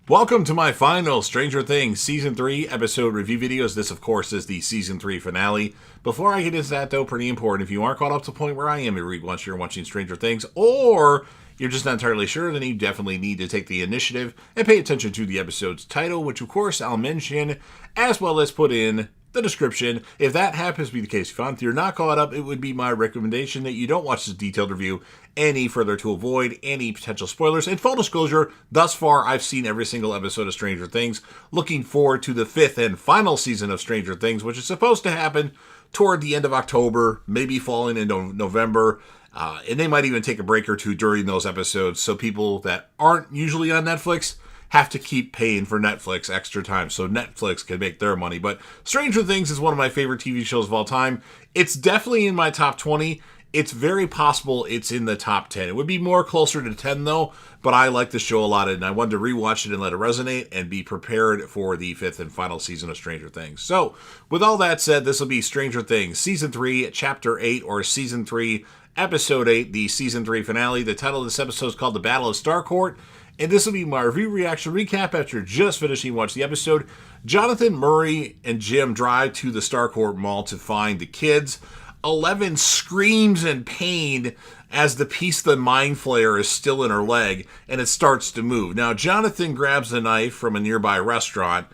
Welcome to my final Stranger Things Season 3 episode review videos. This, of course, is the Season 3 finale. Before I get into that, though, pretty important, if you aren't caught up to the point where I am once you're watching Stranger Things, or you're just not entirely sure, then you definitely need to take the initiative and pay attention to the episode's title, which, of course, I'll mention, as well as put in the description. If that happens to be the case, if you're not caught up, it would be my recommendation that you don't watch this detailed review any further to avoid any potential spoilers. And full disclosure, thus far, I've seen every single episode of Stranger Things. Looking forward to the 5th and final season of Stranger Things, which is supposed to happen toward the end of October, maybe falling into November. And they might even take a break or two during those episodes, so people that aren't usually on Netflix have to keep paying for Netflix extra time so Netflix can make their money. But Stranger Things is one of my favorite TV shows of all time. It's definitely in my top 20. It's very possible it's in the top 10. It would be more closer to 10, though, but I like the show a lot, and I wanted to rewatch it and let it resonate and be prepared for the 5th and final season of Stranger Things. So, with all that said, this will be Stranger Things Season 3, Chapter 8, or Season 3, Episode 8, the Season 3 finale. The title of this episode is called The Battle of Starcourt, and this will be my review reaction recap after just finishing watching the episode. Jonathan, Murray, and Jim drive to the Starcourt Mall to find the kids. 11 screams in pain as the piece of the mind flayer is still in her leg and it starts to move. Now, Jonathan grabs the knife from a nearby restaurant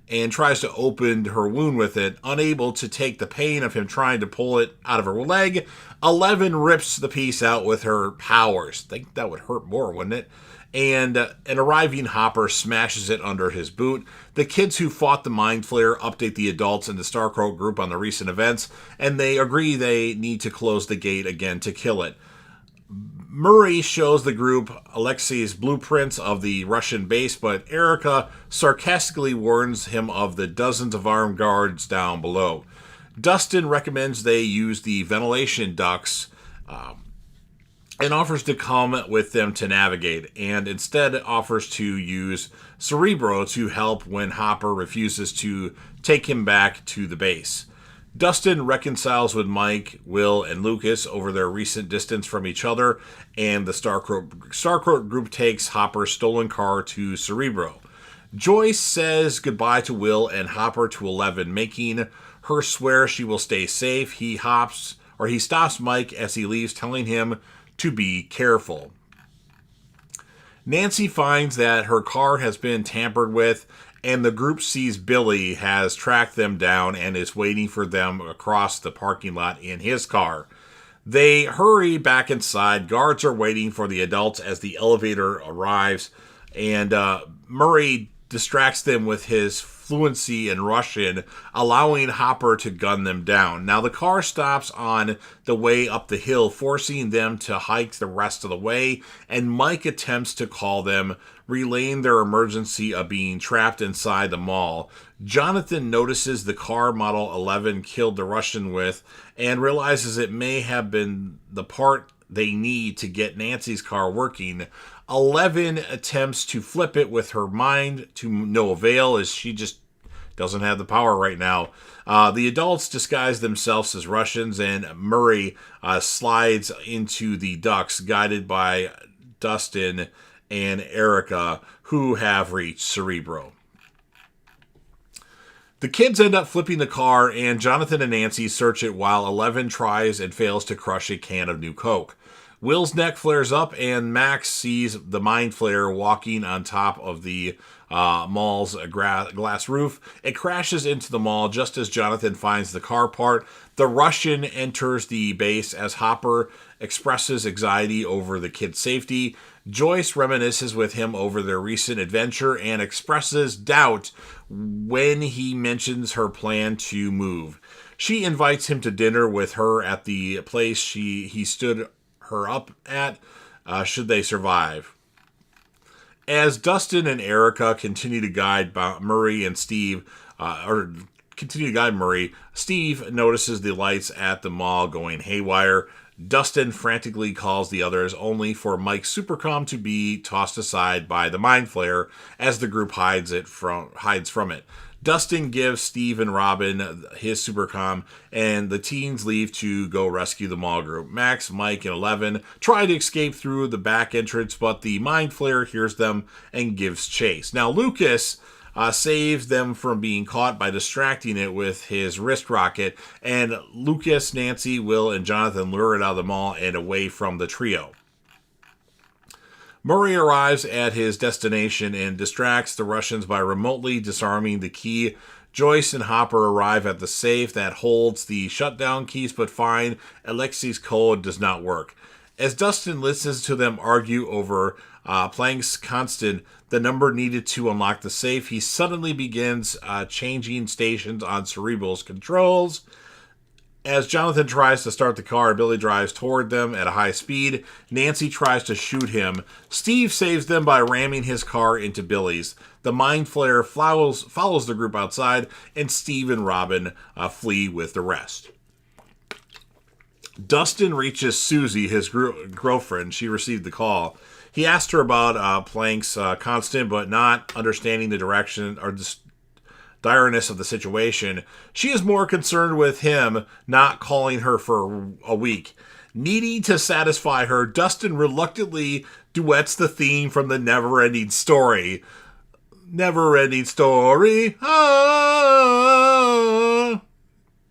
and tries to open her wound with it, unable to take the pain of him trying to pull it out of her leg. 11 rips the piece out with her powers. Think that would hurt more, wouldn't it? And an arriving Hopper smashes it under his boot. The kids who fought the Mind Flayer update the adults in the Starcourt group on the recent events, and they agree they need to close the gate again to kill it. Murray shows the group Alexei's blueprints of the Russian base, but Erica sarcastically warns him of the dozens of armed guards down below. Dustin recommends they use the ventilation ducts and offers to come with them to navigate, and instead offers to use Cerebro to help when Hopper refuses to take him back to the base. Dustin reconciles with Will, and Lucas over their recent distance from each other, and the Starcourt group takes Hopper's stolen car to Cerebro. Joyce says goodbye to Will and Hopper to 11, making her swear she will stay safe. He stops Mike as he leaves, telling him to be careful. Nancy finds that her car has been tampered with, and the group sees Billy has tracked them down and is waiting for them across the parking lot in his car. They hurry back inside. Guards are waiting for the adults as the elevator arrives, and Murray distracts them with his fluency in Russian, allowing Hopper to gun them down. Now, the car stops on the way up the hill, forcing them to hike the rest of the way, and Mike attempts to call them, relaying their emergency of being trapped inside the mall. Jonathan notices the car Model 11 killed the Russian with, and realizes it may have been the part they need to get Nancy's car working. 11 attempts to flip it with her mind to no avail, as she just doesn't have the power right now. The adults disguise themselves as Russians, and Murray slides into the ducts, guided by Dustin and Erica, who have reached Cerebro. The kids end up flipping the car, and Jonathan and Nancy search it while 11 tries and fails to crush a can of new Coke. Will's neck flares up, and Max sees the Mind Flayer walking on top of the mall's glass roof. It crashes into the mall just as Jonathan finds the car part. The Russian enters the base as Hopper expresses anxiety over the kid's safety. Joyce reminisces with him over their recent adventure and expresses doubt when he mentions her plan to move. She invites him to dinner with her at the place he stood her up at, should they survive. As Dustin and Erica continue to guide Murray and Steve, Steve notices the lights at the mall going haywire. Dustin frantically calls the others, only for Mike's supercom to be tossed aside by the Mind Flayer as the group hides from it. Dustin gives Steve and Robin his supercom, and the teens leave to go rescue the mall group. Max, Mike, and 11 try to escape through the back entrance, but the Mind Flayer hears them and gives chase. Now, Lucas saves them from being caught by distracting it with his wrist rocket, and Lucas, Nancy, Will, and Jonathan lure it out of the mall and away from the trio. Murray arrives at his destination and distracts the Russians by remotely disarming the key. Joyce and Hopper arrive at the safe that holds the shutdown keys, but find Alexei's code does not work. As Dustin listens to them argue over Planck's constant, the number needed to unlock the safe, he suddenly begins changing stations on Cerebral's controls. As Jonathan tries to start the car, Billy drives toward them at a high speed. Nancy tries to shoot him. Steve saves them by ramming his car into Billy's. The Mind Flayer follows the group outside, and Steve and Robin flee with the rest. Dustin reaches Susie, his girlfriend. She received the call. He asked her about Planck's constant, but not understanding the direction or the direness of the situation, she is more concerned with him not calling her for a week. Needing to satisfy her, Dustin reluctantly duets the theme from the Never-Ending Story. Never-Ending Story. I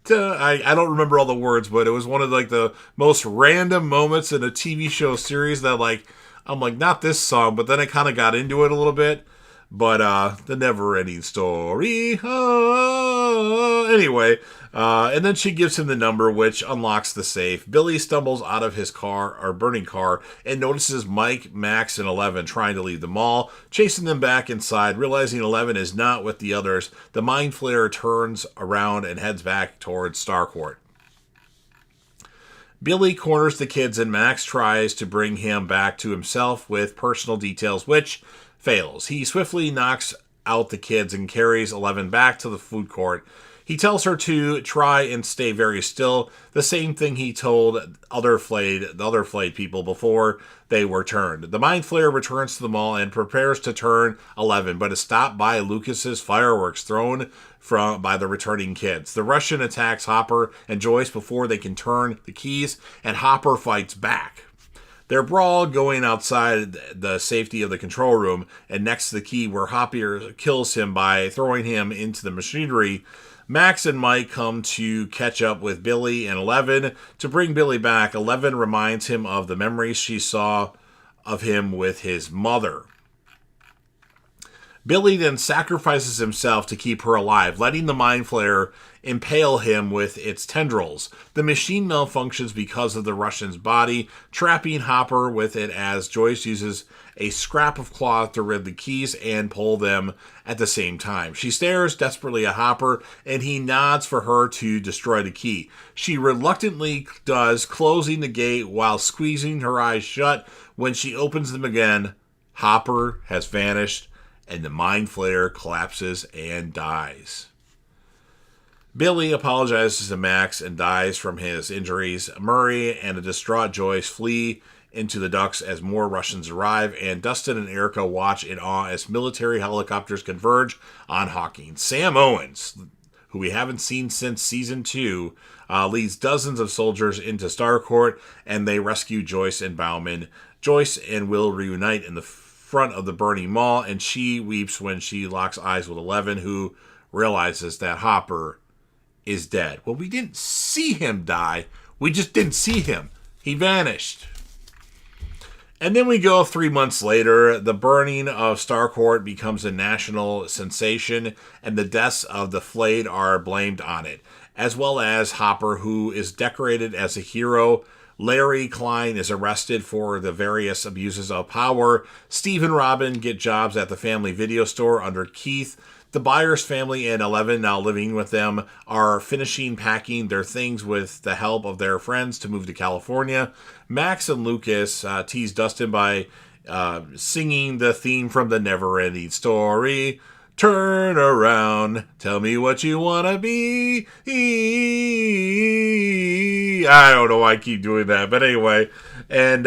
don't remember all the words, but it was one of the most random moments in a TV show series that I'm like, not this song, but then I kind of got into it a little bit. But the Never-Ending Story. Anyway, and then she gives him the number, which unlocks the safe. Billy stumbles out of his car, or burning car, and notices Mike, Max, and 11 trying to leave the mall, chasing them back inside. Realizing 11 is not with the others, the Mind Flayer turns around and heads back towards Starcourt. Billy corners the kids, and Max tries to bring him back to himself with personal details, which fails. He swiftly knocks out the kids and carries 11 back to the food court. He tells her to try and stay very still, the same thing he told the other flayed people before they were turned. The Mind Flayer returns to the mall and prepares to turn 11, but is stopped by Lucas's fireworks thrown by the returning kids. The Russian attacks Hopper and Joyce before they can turn the keys, and Hopper fights back. Their brawl going outside the safety of the control room and next to the key, where Hopper kills him by throwing him into the machinery. Max and Mike come to catch up with Billy and 11 to bring Billy back. 11 reminds him of the memories she saw of him with his mother. Billy then sacrifices himself to keep her alive, letting the Mind Flayer impale him with its tendrils. The machine malfunctions because of the Russian's body, trapping Hopper with it as Joyce uses a scrap of cloth to rid the keys and pull them at the same time. She stares desperately at Hopper, and he nods for her to destroy the key. She reluctantly does, closing the gate while squeezing her eyes shut. When she opens them again, Hopper has vanished, and the Mind Flayer collapses and dies. Billy apologizes to Max and dies from his injuries. Murray and a distraught Joyce flee into the ducts as more Russians arrive, and Dustin and Erica watch in awe as military helicopters converge on Hawking. Sam Owens, who we haven't seen since Season 2, leads dozens of soldiers into Starcourt, and they rescue Joyce and Bauman. Joyce and Will reunite in the front of the burning mall, and she weeps when she locks eyes with 11, who realizes that Hopper is dead. Well, we didn't see him die. We just didn't see him. He vanished. And then we go 3 months later. The burning of Starcourt becomes a national sensation, and the deaths of the flayed are blamed on it, as well as Hopper, who is decorated as a hero. Larry Klein is arrested for the various abuses of power. Steve and Robin get jobs at the family video store under Keith. The Byers family and 11, now living with them, are finishing packing their things with the help of their friends to move to California. Max and Lucas tease Dustin by singing the theme from the Never-Ending Story. Turn around, tell me what you want to be. I don't know why I keep doing that, but anyway. And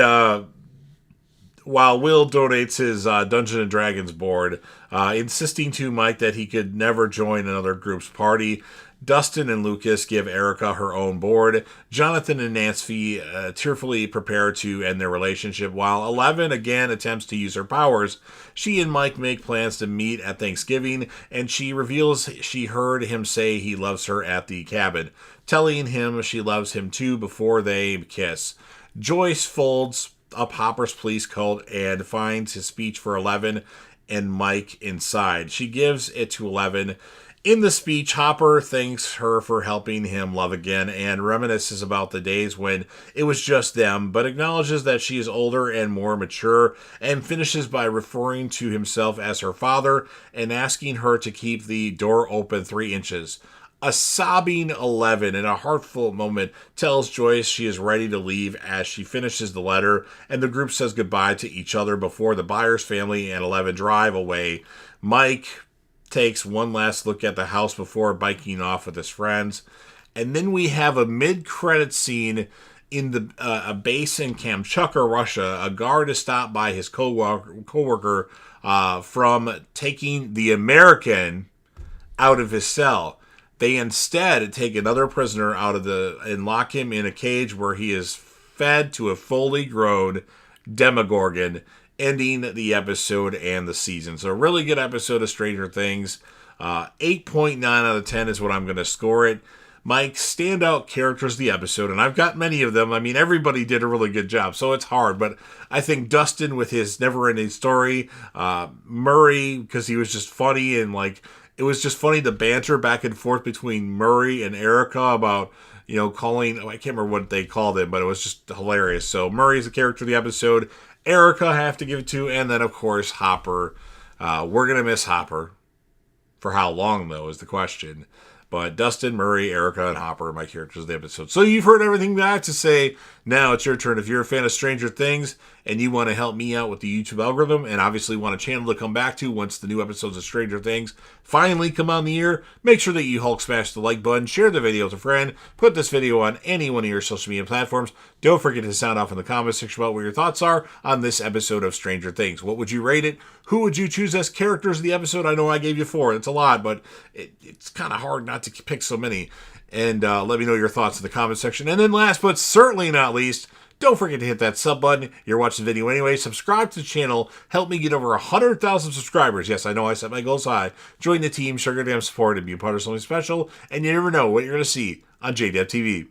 while Will donates his Dungeons and Dragons board, insisting to Mike that he could never join another group's party. Dustin and Lucas give Erica her own board. Jonathan and Nancy tearfully prepare to end their relationship, while Eleven again attempts to use her powers. She and Mike make plans to meet at Thanksgiving, and she reveals she heard him say he loves her at the cabin, telling him she loves him too before they kiss. Joyce folds up Hopper's police coat and finds his speech for Eleven and Mike inside. She gives it to Eleven. In the speech, Hopper thanks her for helping him love again and reminisces about the days when it was just them, but acknowledges that she is older and more mature, and finishes by referring to himself as her father and asking her to keep the door open 3 inches. A sobbing Eleven, in a heartfelt moment, tells Joyce she is ready to leave as she finishes the letter, and the group says goodbye to each other before the Byers family and Eleven drive away. Mike takes one last look at the house before biking off with his friends. And then we have a mid-credit scene in the a base in Kamchatka, Russia. A guard is stopped by his co-worker from taking the American out of his cell. They instead take another prisoner out of and lock him in a cage where he is fed to a fully grown Demogorgon, ending the episode and the season. So a really good episode of Stranger Things. 8.9 out of 10 is what I'm going to score it. My standout characters of the episode, and I've got many of them. I mean, everybody did a really good job, so it's hard. But I think Dustin with his never-ending story, Murray because he was just funny, and it was just funny the banter back and forth between Murray and Erica about calling. I can't remember what they called it, but it was just hilarious. So Murray's the character of the episode. Erica, I have to give it to, and then, of course, Hopper. We're going to miss Hopper. For how long, though, is the question. But Dustin, Murray, Erica, and Hopper are my characters of the episode. So you've heard everything that I have to say. Now it's your turn. If you're a fan of Stranger Things and you want to help me out with the YouTube algorithm and obviously want a channel to come back to once the new episodes of Stranger Things finally come on the air, make sure that you Hulk smash the like button, share the video with a friend, put this video on any one of your social media platforms. Don't forget to sound off in the comments section about what your thoughts are on this episode of Stranger Things. What would you rate it? Who would you choose as characters of the episode? I know I gave you 4. It's a lot, but it's kind of hard not to pick so many. And let me know your thoughts in the comment section. And then last but certainly not least, don't forget to hit that sub button. You're watching the video anyway. Subscribe to the channel. Help me get over 100,000 subscribers. Yes, I know I set my goals high. Join the team, show your damn support, and be a part of something special. And you never know what you're going to see on JDev TV.